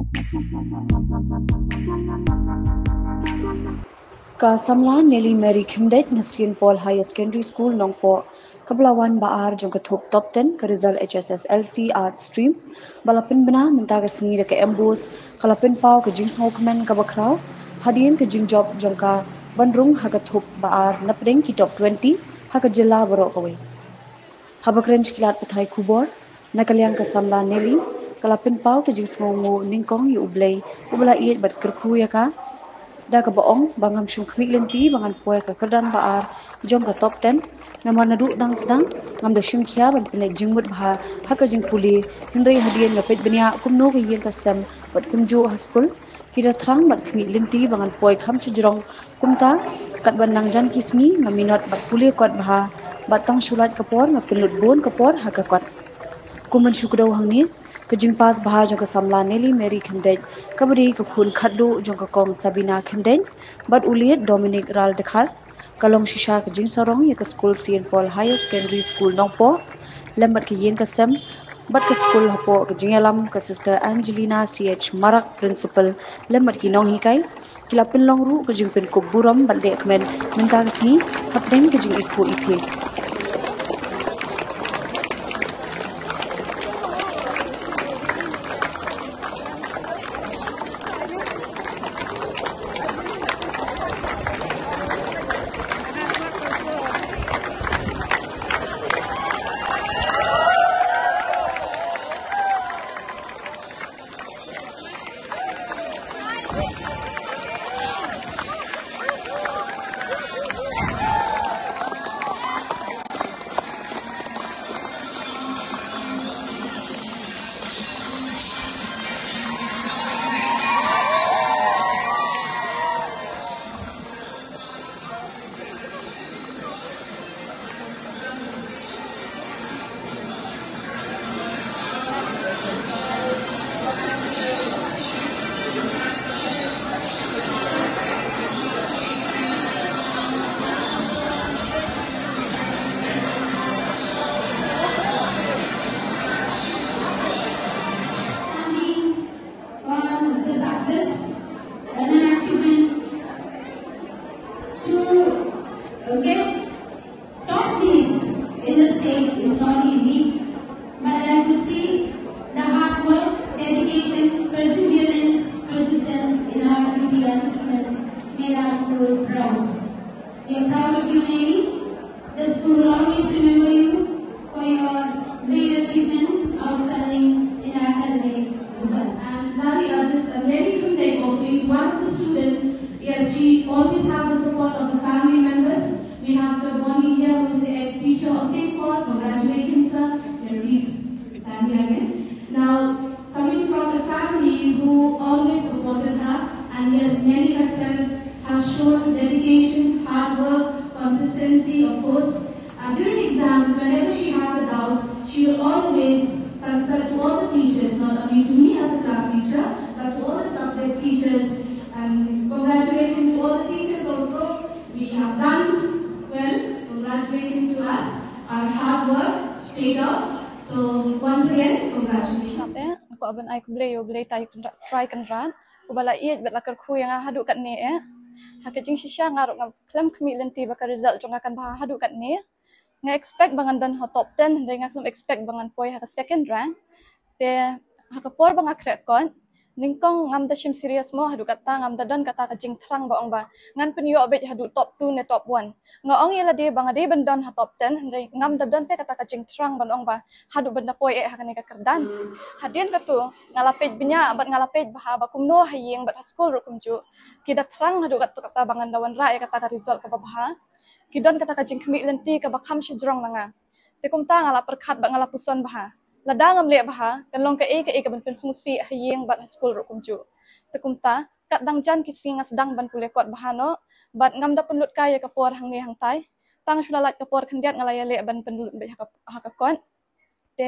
Ka samla Nelly Mary Kimdet Nasrin Paul Higher Secondary School Nongpo Kablawan Baar jong kathop top 10 ka result HSSLC Art Stream balapin bena minta ka sini ka embus kalapin pau ka jing smokeman ka bakraw hadien ka jing job jong ka bandrung ha ka thop Baar napdeng ki top 20 ha ka jilla baro kawe habakren kilat pathai kubor nakaliang ka samla Nelly kalapin pau ka jing smongu ningkong yu ublay ubla iet bat kerku ya ka da ka baong bangam shung khmik lenti bangan poe ka kerdan baar jong ka top 10 naman nadu dang sedang ngam da shung khia ban pene jingmut bha haka jing puli hindai hadien ngapet benia kumno ka yen ka sem bat kumju haskul kira thrang bat khmik lenti bangan poe kham sujrong kumta kat ban nang jan kismi ngaminot bat puli kot bha batang shulat kapor ngapinut bon kapor haka kot kuman shukdo hangni kajing pas baha jong ka samla Nelly Mary Khemdej kabri ka khun khaddu jong ka kong Sabina Khemdej bat uliet Dominic Ral Dekhar kalong shisha kajing sarong ya ka school St Paul Higher Secondary School Nongpo lembat ka yen ka sem bat ka school hapo kajing alam ka sister Angelina CH Marak principal lembat ki nong hikai kilapin long ru kajing pin ko buram bat de kmen minta kasni hapdeng kajing ipu ipe try kan ran ubala iet bet lakar khu yang hadu kat ne hakajing shisha ngaruk ngam klam khmi lenti baka result jong akan bah hadu kat ne nga expect bangan dan hot top 10 dengan klam expect bangan poi ha second rank te hakapor bang akrek kon ningkong ngam da shim serious mo hadu kata ngam da dan kata kajing thrang ba ong ba ngan penyo bet hadu top 2 ne top 1 nga ong yela de bang ade bandan ha top 10 ngam da dan te kata kajing thrang ban ong ba hadu banda poi hakane ka kerdan hadien katu ngalapet binya abat ngalapet bah ba kumno hayeng bat school ru kumju kida thrang hadu kata bangan dawan ra kata ka result ka bah kidon kata kajing khmi lenti ka bakham shijrong nanga te kumta ngala perkhat ba ngala puson bah lada ngam le bah kan long ka e ka ban pen sumusi hayeng bat school ru kumju te kumta kat dang jan kisinga sedang ban pule kot bah no bat ngam da penlut kaya ka por hang ni hang tai tang shulalat ka por khandiat ngalaya le ban penlut be ha ka kon te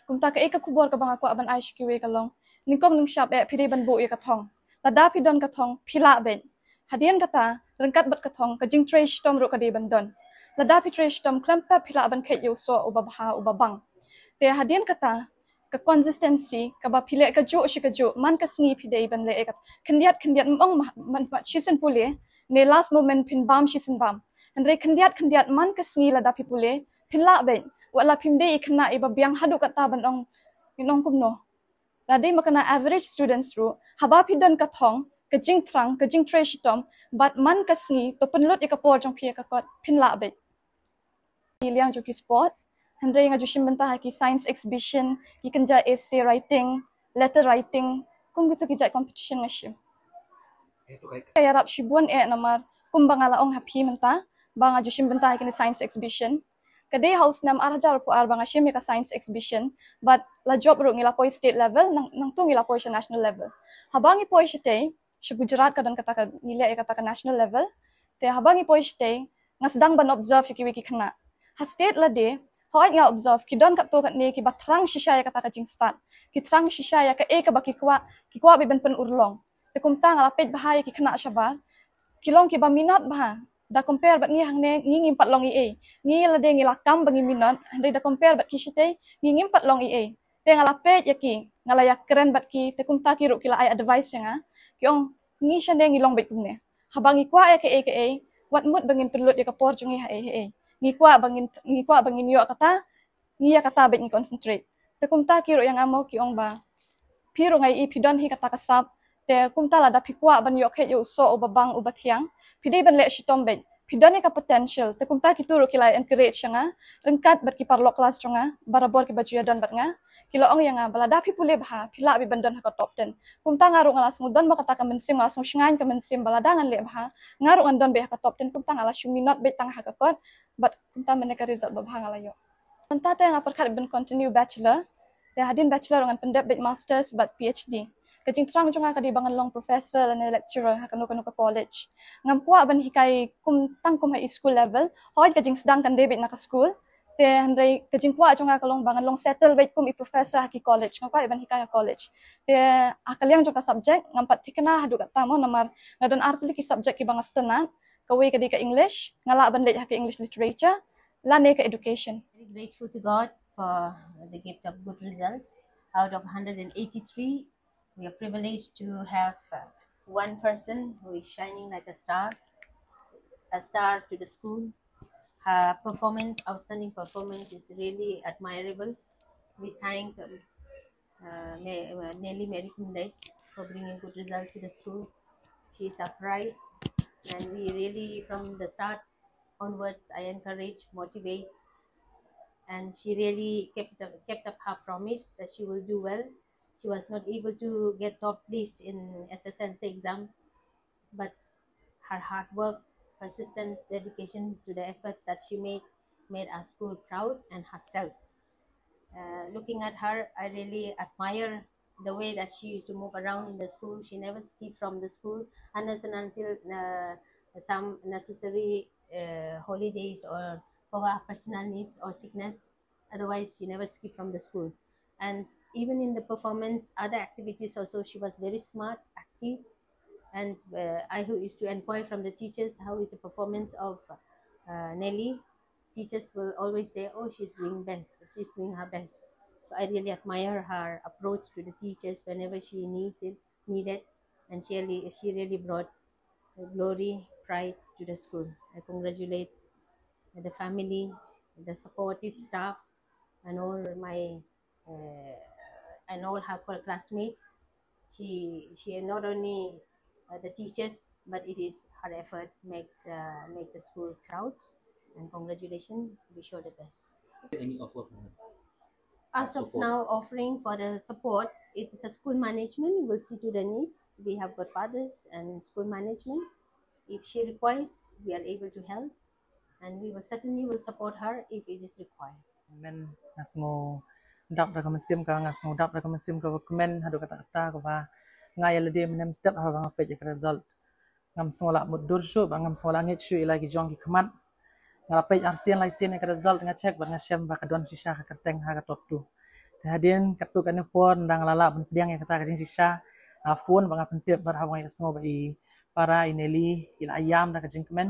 kumta ka eka kubor ka bang aku aban ISQA kalong ningkong ning shop pide ban bu ka thong lada pidon ka thong phila ben hadien kata rengkat bat ka thong ka jing trash tom ru ka de ban don lada pi trash tom klampa phila ban khet yo so ubabha ubabang te hadien kata ke konsistensi ke ba pile ke jo shi ke jo man ke sngi pide ban le ekat kendiat mong man chisen pule ne last moment pin bam chisen bam andre kendiat man ke sngi la dapi pule pin la ben wala pimde ikna iba biang hadu kata ban ong inong kumno ladi makana average students ru haba pidan ka thong ke jing trang ke jing tre shitom but man ka sngi to penlut ikapor jong pia ka kot pin la ben liang jo ki sports Handai nga jushim benta ki science exhibition, ki kenja essay writing, letter writing, kung gitu ki competition nga shim. Kaya rap shibuan namar kung bangala ong happy menta, banga jushim benta ki science exhibition. Kadai house nam arajar po banga shim ka science exhibition, but la job ro ngila po state level nang tung ngila po national level. Habangi po siya shi Gujarat kadan kata nila kata national level, te habangi po siya nga sedang ban observe ki wiki kana. Ha state la de Hoy nga observe ki don kapto kat ne ki batrang shisha ya kata kajing start ki trang shisha ya ka e ka ba ki kwa bi ben pen urlong te kum tang ala pet bahaya ki kena syaba ki long ki ba minat bah da compare bat ngi hang ne ngi ngimpat long e ngi la de ngi lakam bangi minat hande da compare bat ki shite ngi ngimpat long e te ngala pet ya ki ngala ya keren bat ki te kum ta ki ru ki la ai advice ya ki ong ngi shande ngi long bet kum ne habangi kwa ya ke e wat mut bangin perlut ya ka por jungi ha e ngikwa bangin yo kata ngiya kata bet ni concentrate te kumta kiro yang amo ki ong ba piro ngai i pidon hi kata kasap te kumta la da pikwa ban yo khet yo so o babang u bathiang pidai ban le shitom bet pidon ni ka potential te kumta ki turu ki la encourage nga rengkat bat ki parlo kelas jonga barabor ki baju don bat nga kilo ong yang bala da pi pule bha pila bi bandon ha top 10 kumta ngaru ngalas ngudon ba kata ka mensim ngalas shingan ka mensim bala dangan le bha ngaru ngandon be ha top 10 kumta ngalas shuminot bet tang ha ka kot but kumta meneka result ba bha ngalayo kumta te nga perkat ben continue bachelor te hadin bachelor ngan pendep bet masters but PhD kajing trang jonga ka di bangan long professor and lecturer ha kanu ka college ngam kwa ban hikai kum tang kum high school level hoy kajing sedang kan debit na ka school te handai kajing kwa jonga ka long bangan long settle bet kum i professor ha ki college ngam kwa ban hikai college te akaliang jonga subject ngam pat tikena hadu ka tamo namar ngadon arti ki subject ki bangas tenan kawi ka di ka English ngala ban le ha ki English literature lane ka education. Very grateful to God for the gift of good results. Out of 183, we are privileged to have one person who is shining like a star to the school. Her performance, outstanding performance, is really admirable. We thank Nelly Mary Kumdai for bringing good result to the school. She is upright, and we really, from the start onwards, I encourage, motivate, and she really kept up her promise that she will do well. She was not able to get top list in SSLC exam, but her hard work, persistence, dedication to the efforts that she made our school proud and herself. Looking at her, I really admire the way that she used to move around in the school. She never skipped from the school unless and until some necessary holidays or for her personal needs or sickness. Otherwise, she never skipped from the school. And even in the performance, other activities also, she was very smart, active. And I used to inquire from the teachers, how is the performance of Nelly? Teachers will always say, oh, she's doing her best. So I really admire her approach to the teachers whenever she needed, and she really brought glory, pride to the school. I congratulate the family, the supportive staff, and all her classmates. She not only the teachers, but it is her effort make the school proud. And congratulations, wish her the best. Any offer from her? As of now, offering for the support, it is a school management. We will see to the needs. We have got fathers and school management. If she requires, we are able to help, and we will certainly support her if it is required. Men ngasngo dap da kemensim ka ngasngo dap da kemensim ka kemen hadu kata-kata ko ba ngaya lede menem step ha bang pej result ngam sola mudur shu bangam sola ngit shu ilagi jong ki kemat ngapej arsian lai sin ka result ngacek ba ngasem ba kadon sisa ka kerteng ha ka top 2 hadin katu kan pon ndang lala ben pediang ya kata ka sisa afun bang pentip bar ha bang ngasngo ba i para ineli il ayam da ka jingkemen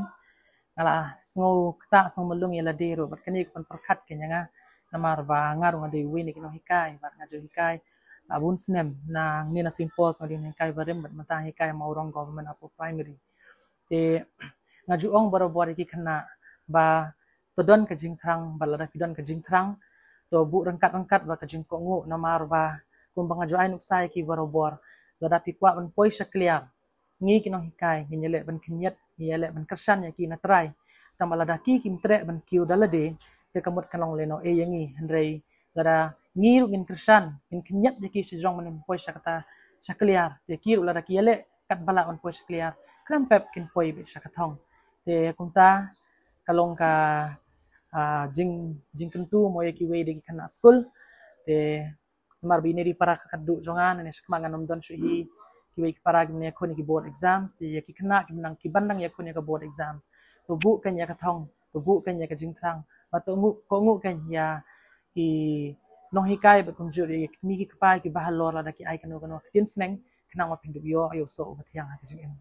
ngala sngo kta sngo melung ila de ro bat kanik pan perkat kenya nga namar ba ngarung ade wini kino hikai bat ngaju hikai abun snem na nina simples ngadi hikai barem bat mata hikai maurong government apo primary te ngaju ong boro ki kena ba todon ka jingtrang balada pidon ka jingtrang to bu rengkat ba ka jingko ngu namar ba kum bang ngaju ainuk sai ki bor lada pikwa ban poi clear ngi kino hikai nginyele ban kinyet nginyele ban kersan ya ki na try tambalada ki kim tre ban kiu dalade te kamut kanong leno e yangi hendrei lada ngiru in kersan in kinyet ya ki sejong man poi kata clear te kiru lada ki yele kat bala on poi clear kram pep kin poi be sakatong te kunta kalong ka jing kentu moye ki we de kana school te mar bini di para kakadu jongan ne semangan nomdon sui ki we para gimne ko ni ki board exams te ki kena ki menang ki bandang ya ko ni ka board exams to bu kan ya katong to bu kan ya ka jingtrang ba to ngu ko ngu kan ya ki nong hikai ba kum juri mi ki kapai ki bahalor la da ki ai kanu kanu tin sneng kena ma pindu yo ayo so ba tiang ha ki jing